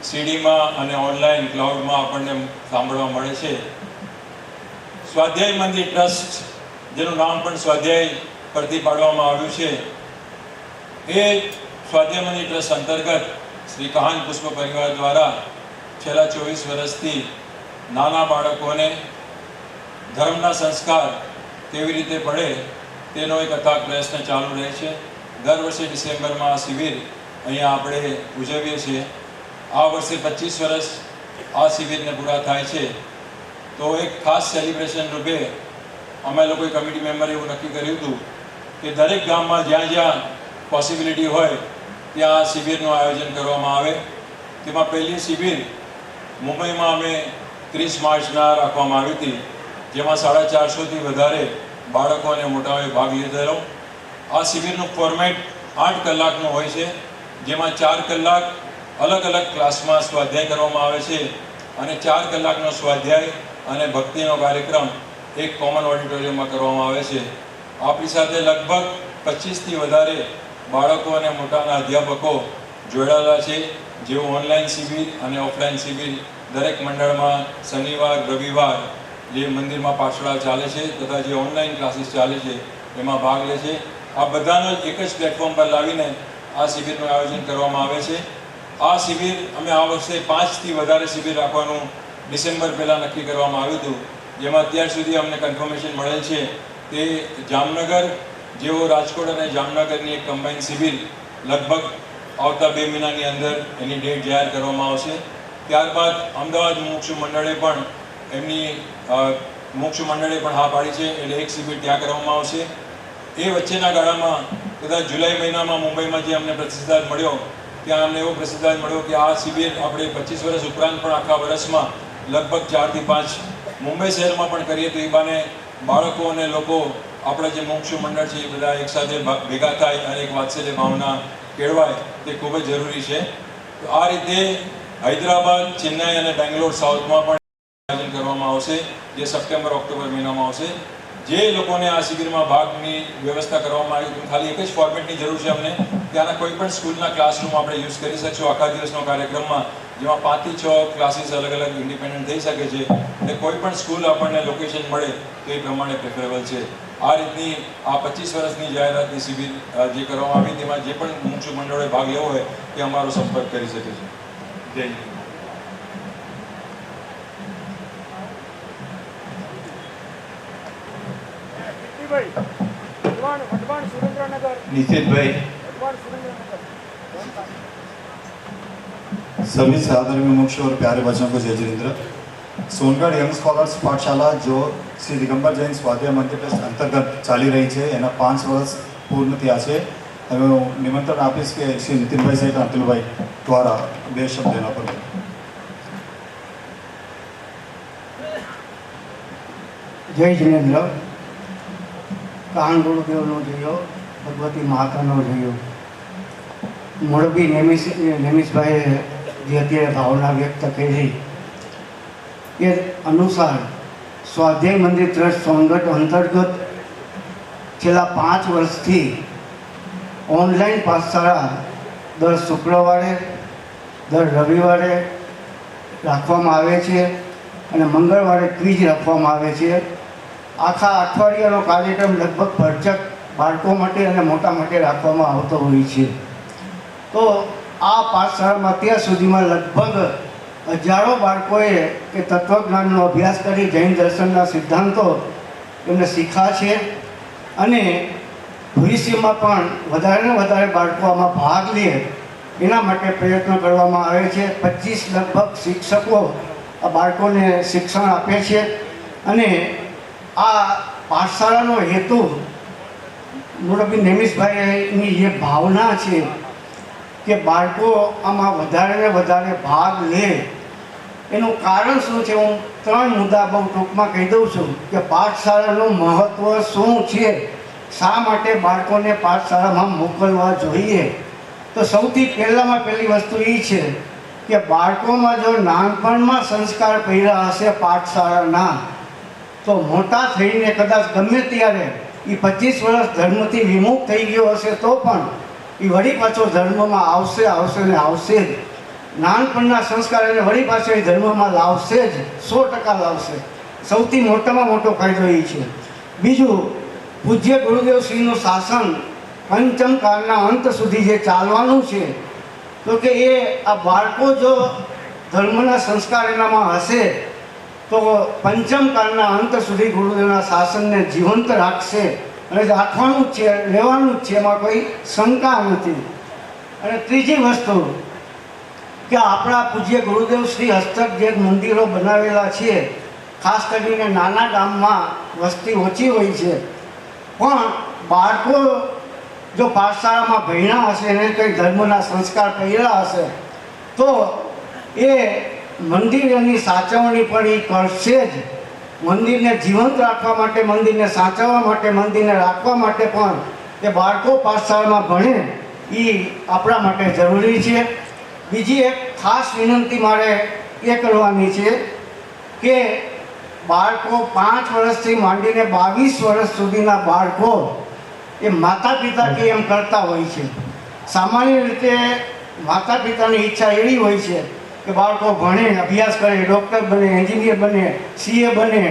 સીડીમાં અને ઓનલાઈન ક્લાઉડમાં આપણને સાંભળવા મળે છે. સ્વાધ્યાય મંદિર ટ્રસ્ટ, જેનું નામ પણ સ્વાધ્યાય પરથી પાડવામાં આવ્યું છે, એ સ્વાધ્યાય મંદિર ટ્રસ્ટ અંતર્ગત શ્રી કહાન પુષ્પ પરિવાર દ્વારા છેલ્લા 24 વર્ષથી નાના બાળકોને ધર્મના સંસ્કાર કેવી રીતે પડે તેનો એક અથાગ પ્રયત્ન ચાલુ રહે છે. દર વર્ષે ડિસેમ્બરમાં આ શિબિર અહીંયા આપણે ઉજવીએ છીએ. આ વર્ષે 25 વર્ષ આ શિબિરને પૂરા થાય છે, તો એક ખાસ સેલિબ્રેશન રૂપે અમે લોકોએ કમિટી મેમ્બરે એવું નક્કી કર્યું હતું કે દરેક ગામમાં જ્યાં જ્યાં પોસિબિલિટી હોય ત્યાં શિબિરનું આયોજન કરવામાં આવે. તેમાં પહેલી શિબિર મુંબઈમાં અમે 30 માર્ચના રાખવામાં આવી હતી, જેમાં 450થી વધારે બાળકો અને મોટાઓએ ભાગ લીધેલો. આ શિબિરનું ફોર્મેટ 8 કલાકનું હોય છે, જેમાં 4 કલાક અલગ અલગ ક્લાસમાં સ્વાધ્યાય કરવામાં આવે છે અને 4 કલાકનો સ્વાધ્યાય અને ભક્તિનો કાર્યક્રમ એક કોમન ઓડિટોરિયમમાં કરવામાં આવે છે. આપણી સાથે લગભગ 25થી વધારે બાળકો અને મોટાના અધ્યાપકો જોડાયેલા છે, જેઓ ઓનલાઈન શિબિર અને ઓફલાઈન શિબિર દરેક મંડળમાં શનિવાર રવિવાર જે મંદિરમાં પાઠશાળા ચાલે છે તથા જે ઓનલાઈન ક્લાસીસ ચાલે છે એમાં ભાગ લે છે. આ બધાનો એક જ પ્લેટફોર્મ પર લાવીને આ શિબિરનું આયોજન કરવામાં આવે છે. આ શિબિર અમે આ વર્ષે 5થી વધારે શિબિર રાખવાનું ડિસેમ્બર પહેલાં નક્કી કરવામાં આવ્યું હતું, જેમાં અત્યાર સુધી અમને કન્ફર્મેશન મળેલ છે તે જામનગર જેવો રાજકોટ અને જામનગરની એક કમ્બાઈન શિબિર લગભગ આવતા 2 મહિનાની અંદર એની ડેટ જાહેર કરવામાં આવશે. ત્યારબાદ અમદાવાદ મુક્ષુ મંડળે પણ હા પાડી છે, એટલે એક શિબિર ત્યાં કરવામાં આવશે. એ વચ્ચેના ગાળામાં કદાચ જુલાઈ મહિનામાં મુંબઈમાં જે અમને પ્રતિસાદ મળ્યો ત્યાં અમને એવો પ્રતિસાદ મળ્યો કે આ શિબિર આપણે 25 વર્ષ ઉપરાંત પણ આખા વર્ષમાં લગભગ 4થી 5 મુંબઈ શહેરમાં પણ કરીએ તો એ બાને બાળકો અને લોકો આપણા જે મુક્ષુ મંડળ છે એ બધા એકસાથે ભેગા થાય અને એક વાત્સલ્ય ભાવના કેળવાય તે ખૂબ જ જરૂરી છે. તો આ રીતે હૈદરાબાદ, ચેન્નાઈ અને બેંગ્લોર સાઉથમાં પણ આયોજન કરવામાં આવશે, જે સપ્ટેમ્બર ઓક્ટોબર મહિનામાં આવશે. જે લોકોને આ શિબિરમાં ભાગની વ્યવસ્થા કરવામાં આવી છે, ખાલી એક જ ફોર્મેટની જરૂર છે અમને. ત્યાંના કોઈ પણ સ્કૂલના ક્લાસરૂમ આપણે યુઝ કરી શકશું આખા દિવસનો કાર્યક્રમમાં, જેમાં 5 થી 6 ક્લાસીસ અલગ અલગ ઇન્ડિપેન્ડન્ટ થઈ શકે છે. અને કોઈ પણ સ્કૂલ આપણને લોકેશન મળે તો એ પ્રમાણે પ્રેફરેબલ છે. આ રીતની આ 25 વર્ષની જાહેરાતની શિબિર જે કરવામાં આવી તેમાં જે પણ મુક્ષુ મંડળોએ ભાગ લેવો હોય તે અમારો સંપર્ક કરી શકે છે. જય હિન્દ. निश्चित भाई सभी सादर में मुख्य और प्यारे बच्चों को जय जितेंद्र. सोनगढ़ यंग स्कॉलर्स पाठशाला जो श्री दिगंबर जैन स्वाध्याय मंदिर ट्रस्ट अंतर्गत चाली रही है एना 5 वर्ष पूर्ण थया है. हमें निमंत्रण आपीश के श्री नितिन भाई सहित अतुल भाई द्वारा 2 शब्द देना पड़े. જય જિનેન્દ્ર. કાન ગુરુદેવનો જયો, ભગવતી માતાનો જયો. મોરબી નેમિશભાઈએ જે અત્યારે ભાવના વ્યક્ત કરી એ અનુસાર સ્વાધ્યાય મંદિર ટ્રસ્ટ સોનગઢ અંતર્ગત છેલ્લા 5 વર્ષથી ઓનલાઈન પાઠશાળા દર શુક્રવારે દર રવિવારે રાખવામાં આવે છે અને મંગળવારે ક્વિઝ રાખવામાં આવે છે. આખા અઠવાડિયાનો કાર્યક્રમ લગભગ ભરચક બાળકો માટે અને મોટા માટે રાખવામાં આવતો હોય છે. તો આ પાઠશાળામાં અત્યાર સુધીમાં લગભગ હજારો બાળકોએ કે તત્વજ્ઞાનનો અભ્યાસ કરી જૈન દર્શનના સિદ્ધાંતો એમને શીખ્યા છે અને ભવિષ્યમાં પણ વધારે ને વધારે બાળકો આમાં ભાગ લે એના માટે પ્રયત્ન કરવામાં આવે છે. 25 લગભગ શિક્ષકો આ બાળકોને શિક્ષણ આપે છે અને આ પાઠશાળાનો હેતુ મોરબી નેમિશભાઈની જે ભાવના છે કે બાળકો આમાં વધારે ને વધારે ભાગ લે એનું કારણ શું છે, હું 3 મુદ્દા બહુ ટૂંકમાં કહી દઉં છું કે પાઠશાળાનું મહત્ત્વ શું છે, શા માટે બાળકોને પાઠશાળામાં મોકલવા જોઈએ. તો સૌથી પહેલી વસ્તુ એ છે કે બાળકોમાં જો નાનપણમાં સંસ્કાર પડ્યા હશે પાઠશાળાના તો મોટા થઈને કદાચ ગમે ત્યારે એ 25 વર્ષ ધર્મથી વિમુખ થઈ ગયો હશે તો પણ એ વળી પાછો ધર્મમાં આવશે ને આવશે જ. નાનપણના સંસ્કાર એને વળી પાછો એ ધર્મમાં લાવશે જ, 100% લાવશે. સૌથી મોટામાં મોટો ફાયદો એ છે. બીજું, પૂજ્ય ગુરુદેવશ્રીનું શાસન પંચમ કાળના અંત સુધી જે ચાલવાનું છે તો કે એ આ બાળકો જો ધર્મના સંસ્કાર એનામાં હશે તો પંચમ કાળના અંત સુધી ગુરુદેવના શાસનને જીવંત રાખશે અને રાખવાનું જ છે, રહેવાનું જ છે, એમાં કોઈ શંકા નથી. અને ત્રીજી વસ્તુ કે આપણા પૂજ્ય ગુરુદેવ શ્રી હસ્તક જે મંદિરો બનાવેલા છે, ખાસ કરીને નાના ગામમાં વસ્તી ઓછી હોય છે પણ બાળકો જો પાઠશાળામાં ભણ્યા હશે અને કંઈ ધર્મના સંસ્કાર કર્યા હશે તો એ મંદિરની સાચવણી પણ એ કરશે જ. મંદિરને જીવંત રાખવા માટે, મંદિરને સાચવવા માટે, મંદિરને રાખવા માટે પણ એ બાળકો પાઠશાળામાં ભણે એ આપણા માટે જરૂરી છે. બીજી એક ખાસ વિનંતી મારે એ કરવાની છે કે બાળકો 5 વર્ષથી માંડીને 22 વર્ષ સુધીના બાળકો એ માતા પિતા કે એમ કરતા હોય છે. સામાન્ય રીતે માતા પિતાની ઈચ્છા એવી હોય છે કે બાળકો ભણે, અભ્યાસ કરે, ડૉક્ટર બને, એન્જિનિયર બને, CA બને,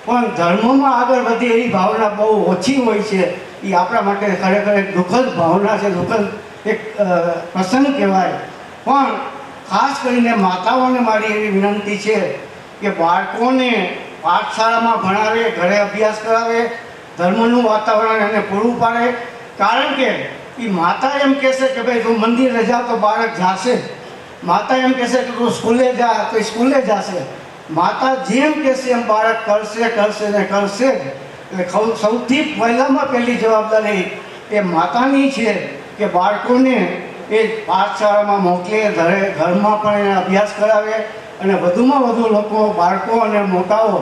પણ ધર્મમાં આગળ વધે એવી ભાવના બહુ ઓછી હોય છે. એ આપણા માટે ખરેખર એક દુઃખદ ભાવના છે, દુઃખદ એક પ્રસંગ કહેવાય. પણ ખાસ કરીને માતાઓને મારી એવી વિનંતી છે કે બાળકોને પાઠશાળામાં ભણાવે, ઘરે અભ્યાસ કરાવે, ધર્મનું વાતાવરણ એને પૂરું પાડે. કારણ કે એ માતા એમ કહેશે કે ભાઈ તું મંદિરે જા તો બાળક જાશે, માતા એમ કહેશે કે તું સ્કૂલે જા તો સ્કૂલે જશે. માતા જેમ કહેશે એમ બાળક કરશે કરશે ને કરશે. એટલે સૌથી પહેલામાં પહેલી જવાબદારી એ માતાની છે કે બાળકોને એ પાઠશાળામાં મોકલે, ઘરમાં પણ એને અભ્યાસ કરાવે અને વધુમાં વધુ લોકો, બાળકો અને મોટાઓ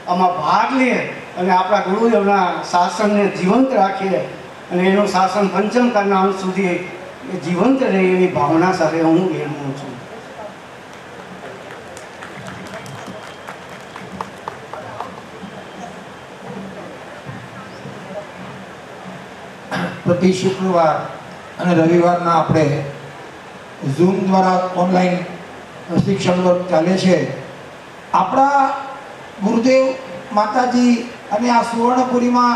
આમાં ભાગ લે અને આપણા ગુરુદેવના શાસનને જીવંત રાખે અને એનું શાસન પંચમકાળના અંત સુધી જીવંત રહે એવી ભાવના સાથે હું વિરમું છું. પ્રતિ શુક્રવાર અને રવિવારના આપણે ઝૂમ દ્વારા ઓનલાઈન શિક્ષણ વર્ગ ચાલે છે. આપણા ગુરુદેવ માતાજી અને આ સુવર્ણપુરીમાં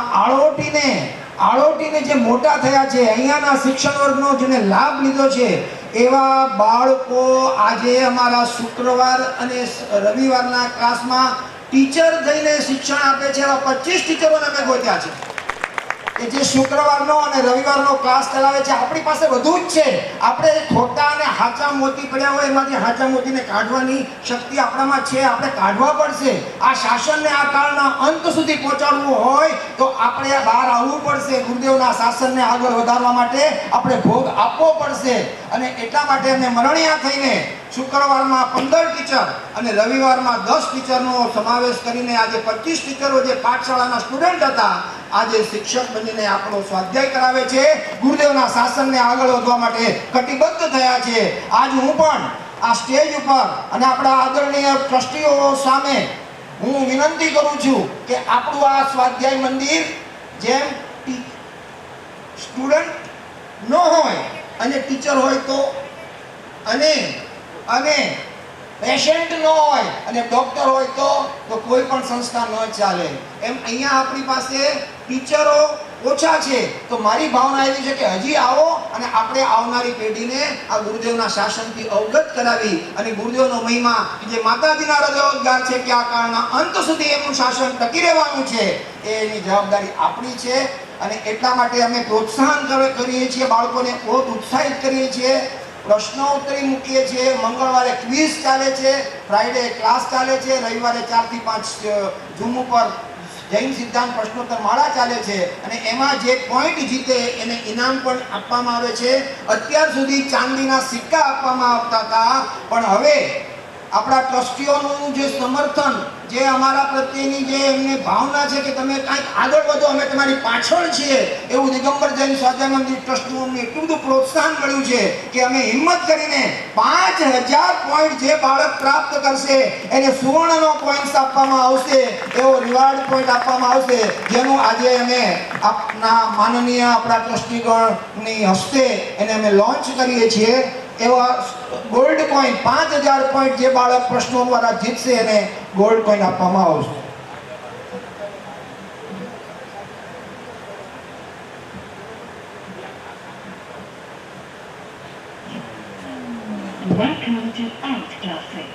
આળોટીને જે મોટા થયા છે, અહીંયાના શિક્ષણ વર્ગનો જેને લાભ લીધો છે, એવા બાળકો આજે અમારા શુક્રવાર અને રવિવારના ક્લાસમાં ટીચર થઈને શિક્ષણ આપે છે. એવા 25 ટીચરોને અમે ગોત્યા છે કે જે શુક્રવારનો અને રવિવારનો ક્લાસ ચલાવે છે. આપણી પાસે બધું જ છે. આપણે ખોટા અને હાચા મોતી પડ્યા હોય એમાંથી હાચા મોતીને કાઢવાની શક્તિ આપણામાં છે. આપણે કાઢવા પડશે. આ શાસનને આ કાળના અંત સુધી પહોંચાડવું હોય તો આપણે બહાર આવવું પડશે. ગુરુદેવના શાસનને આગળ વધારવા માટે આપણે ભોગ આપવો પડશે. અને એટલા માટે અમે મરણિયા થઈને શુક્રવારમાં 15 ટીચર અને રવિવારમાં 10 ટીચરનો સમાવેશ કરીને આજે 25 ટીચરો જે પાઠશાળાના સ્ટુડન્ટ હતા આજે શિક્ષક બનીને આપણો સ્વાધ્યાય કરાવે છે. ગુરુદેવના શાસનને આગળ વધવા માટે કટિબદ્ધ થયા છે. આજ હું પણ આ સ્ટેજ ઉપર અને આપણા આદરણીય ટ્રસ્ટીઓ સામે હું વિનંતી કરું છું કે આપણું આ સ્વાધ્યાય મંદિર જેમ સ્ટુડન્ટ ન હોય અને ટીચર હોય તો અને પેશન્ટ ન હોય અને ડૉક્ટર હોય તો કોઈ પણ સંસ્થા ન ચાલે. એમ અહીંયા આપણી પાસે ટીચરો ઓછા છે. તો મારી ભાવના એવી છે કે હજી આવો અને આપણે આવનારી પેઢીને આ ગુરુદેવના શાસનથી અવગત કરાવી અને ગુરુદેવનો મહિમા જે માતાજીના હૃદયોદ્ગાર છે કે આ કાળના અંત સુધી એમનું શાસન ટકી રહેવાનું છે એની જવાબદારી આપણી છે. અને એટલા માટે અમે પ્રોત્સાહન કરીએ છીએ, બાળકોને બહુ ઉત્સાહિત કરીએ છીએ. પ્રશ્નોત્તરી મૂકીએ છીએ. મંગળવારે ક્વિઝ ચાલે છે, ફ્રાઈડે ક્લાસ ચાલે છે, રવિવારે 4 થી 5 ઝૂમ ઉપર જૈન સિદ્ધાંત પ્રશ્નોત્તર માળા ચાલે છે. અને એમાં જે પોઈન્ટ જીતે એને ઇનામ પણ આપવામાં આવે છે. અત્યાર સુધી ચાંદીના સિક્કા આપવામાં આવતા હતા, પણ હવે આપણા ટ્રસ્ટીઓનું જે સમર્થન, જે અમારા પ્રત્યેની જે એમની ભાવના છે કે તમે કાંઈક આગળ વધો, અમે તમારી પાછળ છીએ, એવું દિગંબર જૈન સ્વાધ્યાય મંદિર ટ્રસ્ટનું એટલું બધું પ્રોત્સાહન મળ્યું છે કે અમે હિંમત કરીને 5000 પોઈન્ટ જે બાળક પ્રાપ્ત કરશે એને સુવર્ણનો પોઈન્ટ આપવામાં આવશે, એવો રિવાર્ડ પોઈન્ટ આપવામાં આવશે, જેનું આજે અમે આપના માનનીય આપણા ટ્રસ્ટીગણની હસ્તે એને અમે લોન્ચ કરીએ છીએ. એવા ગોલ્ડ કોઈન 5000 પોઈન્ટ જે બાળક પ્રશ્નો દ્વારા જીતશે એને ગોલ્ડ કોઈન આપવામાં આવશે. Welcome to Art Classic.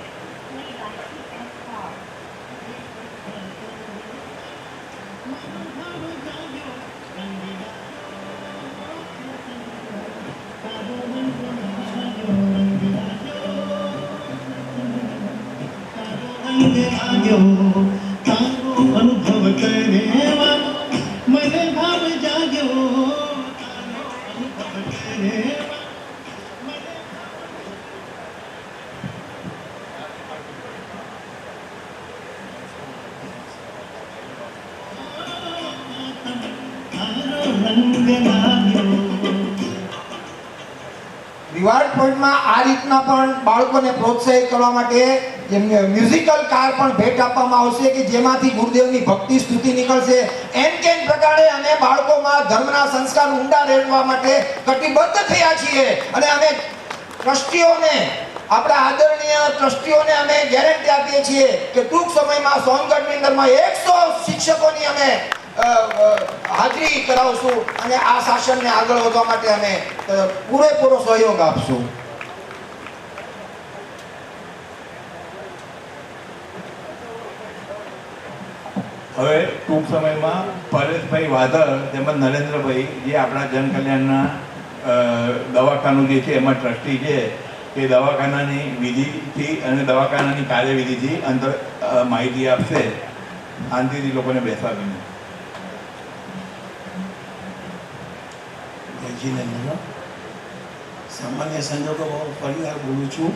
અનુભવ કરે મને ભાવ જાગ્યો રિવાર્ડ પોઈન્ટમાં આ રીતના પણ બાળકોને પ્રોત્સાહિત કરવા માટે મ્યુઝિકલ કાર પણ ભેટ આપવામાં આવશે કે જેમાંથી ગુરુદેવની ભક્તિ સ્તુતિ નીકળશે. એમ કેમ પ્રકારે અમે બાળકોમાં ધર્મના સંસ્કાર ઊંડા રહેવા માટે કટિબદ્ધ થયા છીએ અને અમે ટ્રસ્ટીઓને આપણા આદરણીય ટ્રસ્ટીઓને અમે ગેરંટી આપીએ છીએ કે ટૂંક સમયમાં સોનગઢની અંદરમાં 100 શિક્ષકોની અમે હાજરી કરાવશું અને આ શાસનને આગળ વધવા માટે અમે પૂરેપૂરો સહયોગ આપશું. હવે ટૂંક સમયમાં પરેશભાઈ વાદળ તેમજ નરેન્દ્રભાઈ જે આપણા જનકલ્યાણના દવાખાનું જે છે એમાં ટ્રસ્ટી છે એ દવાખાનાની વિધિથી અને દવાખાનાની કાર્યવિધિથી અંતર માહિતી આપશે. શાંતિથી લોકોને બેસાડીને સામાન્ય સંજોગોમાં ફરી વાર બોલું છું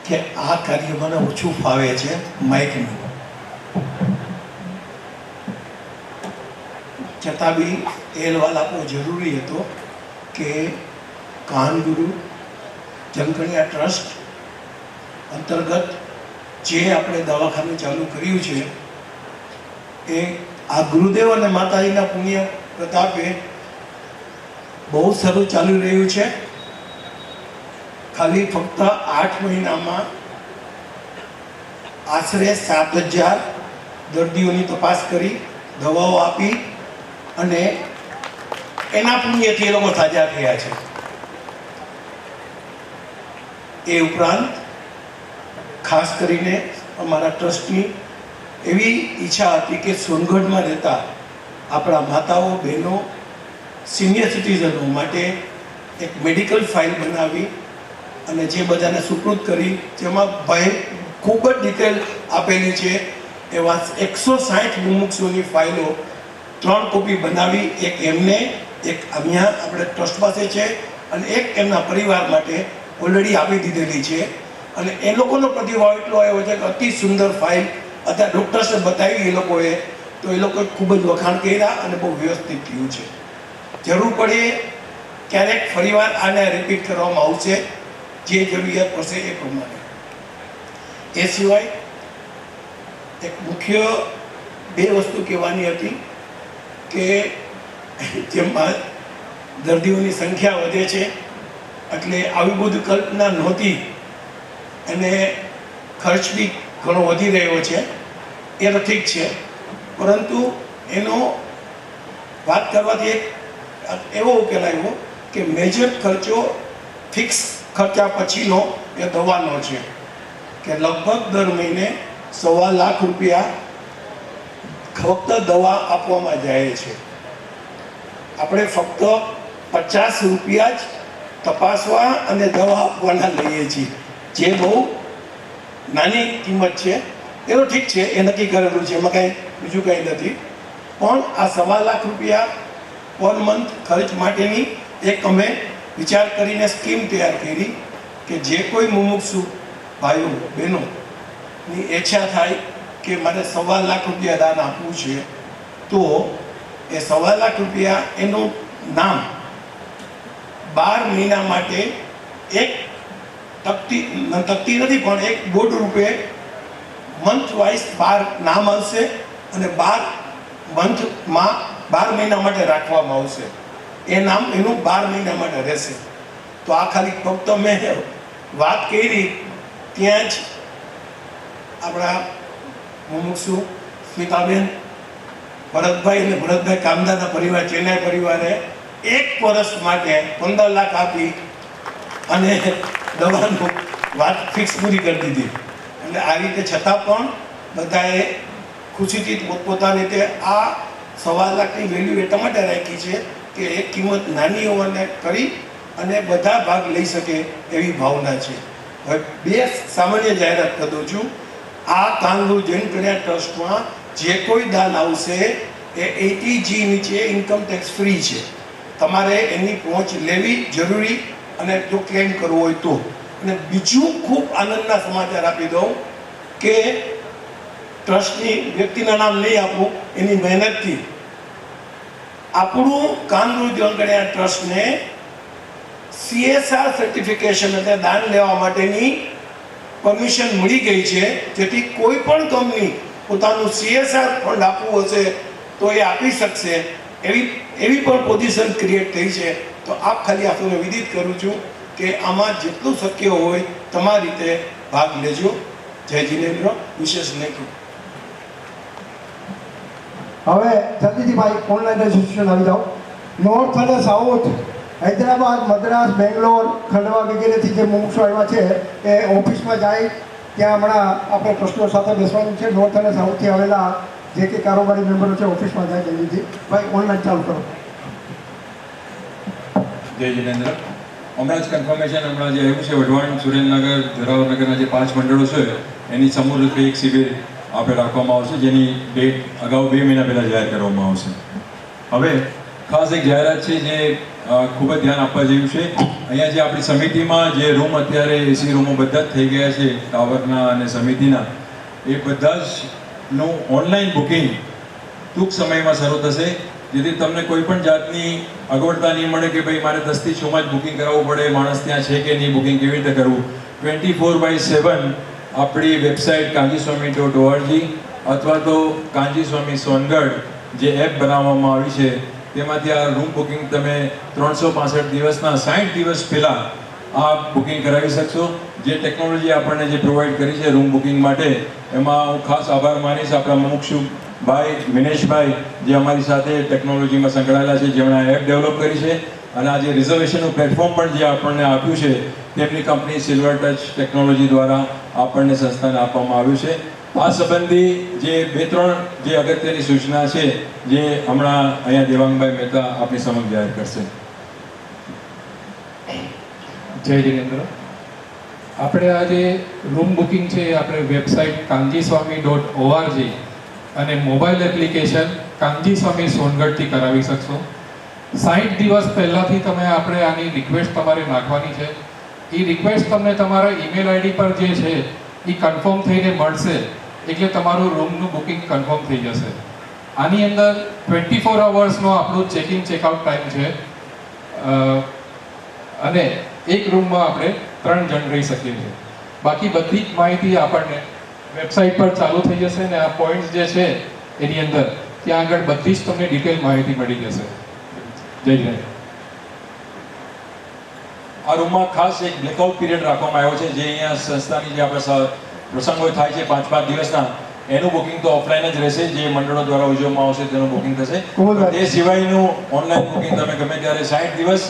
કે આ કાર્ય મને ઓછું ફાવે છે માઇકનું, છતાં બી એ અહેવાલ આપવો જરૂરી હતો કે કાનગુરુ જનકલ્યાણ ટ્રસ્ટ અંતર્ગત જે આપણે દવાખાનું ચાલુ કર્યું છે એ આ ગુરુદેવ અને માતાજીના પુણ્ય પ્રતાપે બહુ સારું ચાલી રહ્યું છે. ખાલી ફક્ત 8 મહિનામાં આશરે 7,000 દર્દીઓની તપાસ કરી, દવાઓ આપી અને એના પુણ્યથી એ લોકો સાજા થયા છે. એ ઉપરાંત ખાસ કરીને અમારા ટ્રસ્ટની એવી ઈચ્છા હતી કે સોનગઢમાં રહેતા આપણા માતાઓ બહેનો સિનિયર સિટીઝનો માટે એક મેડિકલ ફાઇલ બનાવી અને જે બધાને સુપૃત કરી, જેમાં ભાઈ ખૂબ જ ડિટેલ આપેલી છે. એવા 160 મુમુક્ષુની ફાઇલો 3 કોપી બનાવી, એક એમને, એક અહીંયા આપણે ટ્રસ્ટ પાસે છે અને એક એમના પરિવાર માટે ઓલરેડી આપી દીધેલી છે. અને એ લોકોનો પ્રતિભાવ એટલો આવ્યો છે કે અતિ સુંદર ફાઇલ અત્યારે ડૉક્ટર્સને બતાવી એ લોકોએ, તો એ લોકોએ ખૂબ જ વખાણ કર્યા અને બહુ વ્યવસ્થિત થયું છે. જરૂર પડે ક્યારેક ફરીવાર આને રિપીટ કરવામાં આવશે જે જરૂરિયાત પડશે એ પ્રમાણે. એ સિવાય એક મુખ્ય 2 વસ્તુ કહેવાની હતી કે જેમાં દર્દીઓની સંખ્યા વધે છે એટલે આવી બધી કલ્પના નહોતી અને ખર્ચ બી ઘણો વધી રહ્યો છે. એ તો ઠીક છે, પરંતુ એનો વાત કરવાથી એક એવો ઉકેલ આવ્યો કે મેજર ખર્ચો ફિક્સ ખર્ચા પછીનો એ દવાનો છે કે લગભગ દર મહિને 1.25 લાખ રૂપિયા ફક્ત દવા આપવામાં જાય છે. આપણે ફક્ત 50 રૂપિયા જ તપાસવા અને દવા આપવાના લઈએ છીએ, જે બહુ નાની કિંમત છે. એ તો ઠીક છે, એ નક્કી કરેલું છે, એમાં કાંઈ બીજું કંઈ નથી. પણ આ 1.25 લાખ રૂપિયા પર મંથ ખર્ચ માટેની એક અમે વિચાર કરીને સ્કીમ તૈયાર કરી કે જે કોઈ મુમુક્ષુ ભાઈઓ બહેનોની ઈચ્છા થાય કે મારે 1.25 લાખ રૂપિયા દાન આપવું છે, તો એ 1.25 લાખ રૂપિયા એનું નામ 12 મહિના માટે એક તકતી નથી પણ એક બોર્ડ રૂપે મંથ વાઇઝ 12 નામ આવશે અને 12 મંથમાં 12 મહિના માટે રાખવામાં આવશે. એ નામ એનું 12 મહિના માટે રહેશે. તો આ ખાલી ફક્ત મેં વાત કરી ત્યાં જ આપણા મુમુક્ષુ સ્મિતાબેન, ભરતભાઈ અને ભરતભાઈ કામદારના પરિવાર, ચેન્નાઈ પરિવારે 1 વર્ષ માટે 15 લાખ આપી અને દવાનું વાત ફિક્સ પૂરી કરી દીધી. અને આ રીતે છતાં પણ બધાએ ખુશીથી પોતપોતાની રીતે આ 1.25 લાખની વેલ્યુ એટલા માટે રાખી છે કે એક કિંમત નાની હોવાને કરી અને બધા ભાગ લઈ શકે એવી ભાવના છે. હવે 2 સામાન્ય જાહેરાત કરી દઉં છું. આ કાનગુરુ જનકલ્યાણ ટ્રસ્ટમાં જે કોઈ દાન આવશે એ 80G નીચે ઇન્કમ ટેક્સ ફ્રી છે. તમારે એની પહોંચ લેવી જરૂરી અને જો ક્લેમ કરવો હોય તો. અને બીજું ખૂબ આનંદના સમાચાર આપી દઉં કે ટ્રસ્ટની વ્યક્તિના નામ નહીં આપું, એની મહેનતથી આપણું કાનગુરુ જીવનકલ્યાણ ટ્રસ્ટને CSR સર્ટિફિકેશન એટલે દાન લેવા માટેની પરમિશન મળી ગઈ છે, જેથી કોઈ પણ કંપની પોતાનું CSR ફંડ આપવું હશે તો એ આપી શકશે, એવી પણ પોઝિશન ક્રિએટ થઈ છે. તો આપ ખાલી આપને વિદિત કરું છું કે આમાં જેટલું શક્ય હોય તમારી રીતે ભાગ લેજો. જય જિનેન્દ્ર. વિશેષ નહીં કહું. હવે જલ્દીથી ભાઈ ઓનલાઈન રજીસ્ટ્રેશન આવી જાઓ. નોર્થ અને સાઉથ, હૈદરાબાદ, મદ્રાસ, બેંગ્લોર, ખંડવા વગેરેથી જે મુમુક્ષો આવ્યા છે એ ઓફિસમાં જાય, ત્યાં હમણાં આપણે ટ્રસ્ટીઓ સાથે બેસવાનું છે. નોર્થ અને સાઉથથી આવેલા જે કે કારોબારી મેમ્બરો છે ઓફિસમાં જાય જલ્દીથી. ભાઈ ઓનલાઈન ચાલુ કરો. જય જિનેન્દ્ર. હમણાં જ કન્ફર્મેશન હમણાં જે આવ્યું છે, વઢવાણ, સુરેન્દ્રનગર, જોરાવરનગરના જે 5 મંડળો છે એની સમૂહરૂપે એક શિબિર આપણે રાખવામાં આવશે, જેની ડેટ અગાઉ 2 મહિના પહેલાં જાહેર કરવામાં આવશે. હવે ખાસ એક જાહેરાત છે જે ખૂબ જ ધ્યાન આપવા જેવું છે. અહીંયા જે આપણી સમિતિમાં જે રૂમ અત્યારે AC રૂમો બધા જ થઈ ગયા છે ટાવરના અને સમિતિના, એ બધા જ નું ઓનલાઈન બુકિંગ ટૂંક સમયમાં શરૂ થશે, જેથી તમને કોઈ પણ જાતની અગવડતા નહીં મળે કે ભાઈ મારે 10 થી 6 માં જ બુકિંગ કરાવવું પડે, માણસ ત્યાં છે કે નહીં, બુકિંગ કેવી રીતે કરવું. 24/7 આપણી વેબસાઇટ kanjiswami.org અથવા તો કાંજીસ્વામી સોનગઢ જે એપ બનાવવામાં આવી છે તેમાંથી આ રૂમ બુકિંગ તમે 365 દિવસના 60 દિવસ પહેલાં આ બુકિંગ કરાવી શકશો. જે ટેકનોલોજી આપણને જે પ્રોવાઈડ કરી છે રૂમ બુકિંગ માટે, એમાં હું ખાસ આભાર માનીશ આપણા મુમુક્ષુ ભાઈ મિનેશભાઈ, જે અમારી સાથે ટેકનોલોજીમાં સંકળાયેલા છે, જેમણે એપ ડેવલપ કરી છે. અને આ જે રિઝર્વેશનનું પ્લેટફોર્મ પણ જે આપણને આપ્યું છે તેમની કંપની સિલ્વર ટચ ટેકનોલોજી દ્વારા આપણને સંસ્થાને આપવામાં આવ્યું છે. આ સંબંધી જે 2-3 જે અગત્યની સૂચના છે જે હમણાં અહીંયા દેવાંગભાઈ મહેતા આપની સમક્ષ જાહેર કરશે. જય જિનેન્દ્ર. આપણે આ જે રૂમ બુકિંગ છે એ આપણે વેબસાઇટ kanjiswami.org અને મોબાઈલ એપ્લિકેશન કાંજીસ્વામી સોનગઢથી કરાવી શકશો. 60 દિવસ પહેલાંથી તમે આપણે આની રિક્વેસ્ટ તમારે નાખવાની છે. એ રિક્વેસ્ટ તમને તમારા ઈમેલ આઈડી પર જે છે એ કન્ફર્મ થઈને મળશે, એટલે તમારું રૂમનું બુકિંગ કન્ફર્મ થઈ જશે. આની અંદર 24 અવર્સનો આપણું ચેકિંગ ચેકઆઉટ ટાઈમ છે અને એક રૂમમાં આપણે 3 જણ રહી શકીએ છીએ. બાકી બધી જ માહિતી આપણને વેબસાઇટ પર ચાલુ થઈ જશે ને આ પોઈન્ટ્સ જે છે એની અંદર ત્યાં આગળ બધી જ તમને ડિટેલ માહિતી મળી જશે. જય જય. આ રૂમમાં ખાસ એક બ્લેકઆઉટ પીરિયડ રાખવામાં આવ્યો છે, જે અહીંયા સંસ્થાની જે આપણે પ્રસંગો થાય છે 5-5 દિવસના, એનું બુકિંગ તો ઓફલાઈન જ રહેશે, જે મંડળો દ્વારા ઉજવવામાં આવશે તેનું બુકિંગ થશે. તે સિવાયનું ઓનલાઈન બુકિંગ તમે ગમે ત્યારે 60 દિવસ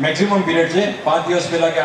મેક્સિમમ પીરિયડ છે, 5 દિવસ પહેલા કે